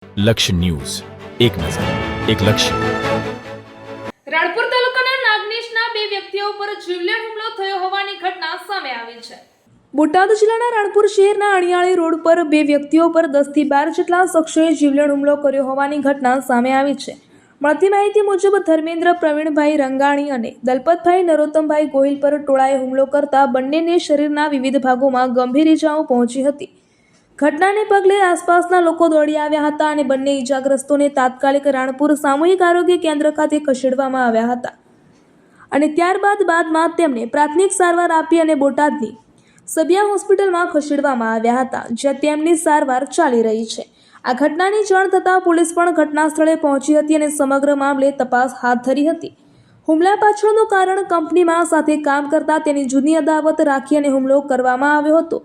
લક્ષ્ય ન્યૂઝ, એક નજર, એક લક્ષ્ય. રાણપુર તાલુકાના નાગનેશના બે વ્યક્તિઓ પર જીવલેણ હુમલો થયો હોવાની ઘટના સામે આવી છે. બોટાદ જિલ્લાના રાણપુર શહેરના અણિયાળી રોડ પર બે વ્યક્તિઓ પર 10 થી 12 જેટલા શખ્સોએ જીવલેણ હુમલો કર્યો હોવાની ઘટના સામે આવી છે. મળતી માહિતી મુજબ ધર્મેન્દ્ર પ્રવીણભાઈ રંગાણી અને દલપતભાઈ નરોત્તમભાઈ ગોહિલ પર ટોળાએ હુમલો કરતા બંનેને શરીરના વિવિધ ભાગોમાં ગંભીર ઈજાઓ પહોંચી હતી. ઘટનાને પગલે આસપાસના લોકો દોડી આવ્યા હતા અને બંને ઈજાગ્રસ્તોને તાત્કાલિક રાણપુર સામૂહિક આરોગ્ય કેન્દ્ર ખાતે ખસેડવામાં આવ્યા હતા અને બાદમાં તેમને પ્રાથમિક સારવાર આપી અને બોટાદની સબિયા હોસ્પિટલમાં ખસેડવામાં આવ્યા હતા, જ્યાં તેમની સારવાર ચાલી રહી છે. આ ઘટનાની જાણ થતાં પોલીસ પણ ઘટના સ્થળે પહોંચી હતી અને સમગ્ર મામલે તપાસ હાથ ધરી હતી. હુમલા પાછળનું કારણ કંપનીમાં સાથે કામ કરતા તેની જૂની અદાવત રાખી અને હુમલો કરવામાં આવ્યો હતો.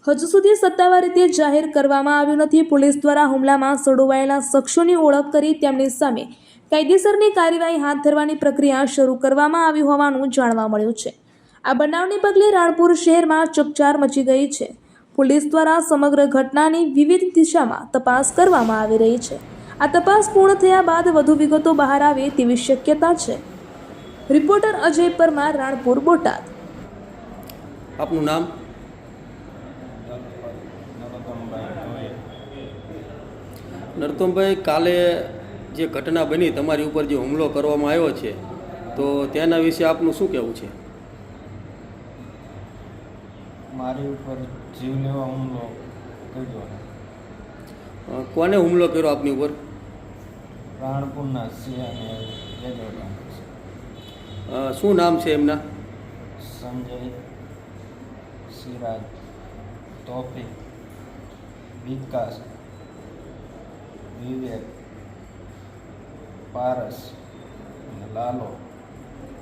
હજુ સુધી સત્તાવાર રીતે જાહેર કરવામાં આવ્યું નથી. પોલીસ દ્વારા હુમલામાં સંડોવાયેલા શખ્સોની ઓળખ કરી તેમની સામે કાયદેસરની કાર્યવાહી હાથ ધરવાની પ્રક્રિયા શરૂ કરવામાં આવી હોવાનું જાણવા મળ્યું છે. આ બનાવને પગલે રાણપુર શહેરમાં ચકચાર મચી ગઈ છે. પોલીસ દ્વારા સમગ્ર ઘટનાની વિવિધ દિશામાં તપાસ કરવામાં આવી રહી છે. આ તપાસ પૂર્ણ થયા બાદ વધુ વિગતો બહાર આવે તેવી શક્યતા છે. રિપોર્ટર અજય પરમાર, રાણપુર, બોટાદ. આપનું નામ? નરોત્તમભાઈ, કાલે જે ઘટના બની, તમારી ઉપર જે હુમલો કરવામાં આવ્યો છે, તો તેના વિશે આપનું શું કહેવું છે? મારી ઉપર જીવ લેવા હુમલો કર્યો. કોને હુમલો કર્યો આપની ઉપર? રાણપુરના સિંહને લેજો. શું નામ છે એમના? સંજય, સિરાજ, તોફિક, વિકાસ, વિવેક, પારસ અને લાલો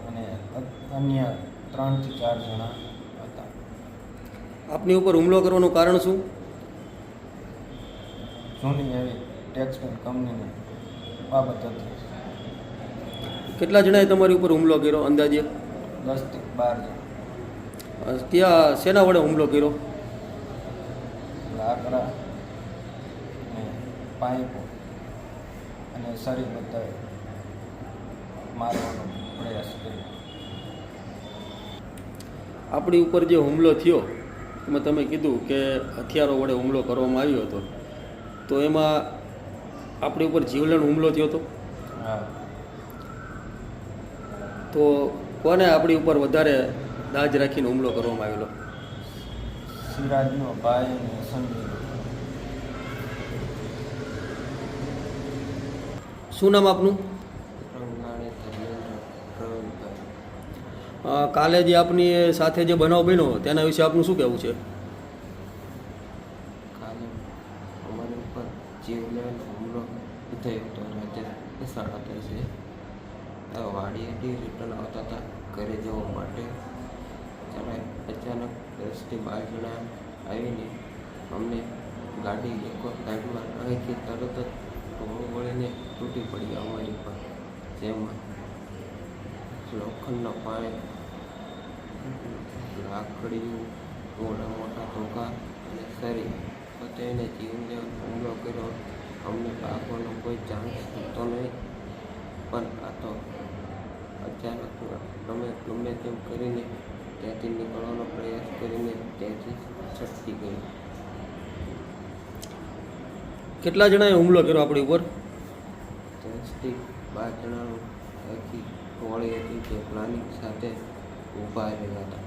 અને અન્ય 3 થી 4 જણા હતા. આપની ઉપર હુમલો કરવાનું કારણ શું? જૂની એવી ટેક્સટાઇલ કંપનીની બાબત હતી. કેટલા જણાએ તમારી ઉપર હુમલો કર્યો અંદાજે? 10 થી 12 જણા. ત્યાં શેના વડે હુમલો કર્યો? લાકડા અને પાઇપો અને શરીર બધાએ મારવાનો પ્રયાસ કર્યો. આપણી ઉપર જે હુમલો થયો એમાં તમે કીધું કે હથિયારો વડે હુમલો કરવામાં આવ્યો હતો, તો એમાં આપણી ઉપર જીવલેણ હુમલો થયો હતો. હા, તો કોને આપણી ઉપર વધારે દાજ રાખીને હુમલો કરવામાં આવેલો? સિરાજનો ભાઈ અને સંજય. શું નામ આપનું? કાલે જે આપની સાથે જે બનાવ બન્યો તેના વિશે આપનું શું કહેવું છે? કાલે અમારી ઉપર જીવલેણ હુમલો થયો હતો. રાત્રે 3:30 વાડીએથી રિટર્ન આવતા હતા ઘરે જવા માટે. ત્યારે અચાનક 10 થી 12 જણા આવીને અમને ગાડી એક સાઈડમાં રાખી તરત જ ટોળું વળીને તૂટી પડી અમારી પર, જેમાં લોખંડના પાઇપ, લાકડીઓ, મોટા ધોકા અને શરીર તેને જીવલેણ હુમલો કર્યો. અમને ભાગવાનો કોઈ ચાન્સ હતો નહીં, પણ આ તો અચાનક અમે ગમે તેમ કરીને ત્યાંથી નીકળવાનો પ્રયાસ કરીને ત્યાંથી છટકી ગઈ. કેટલા જણાએ હુમલો કર્યો આપણી ઉપર? 10 થી 12 જણાનું આખી ટોળી હતી જે પ્લાનિંગ સાથે ઊભા રહ્યા હતા.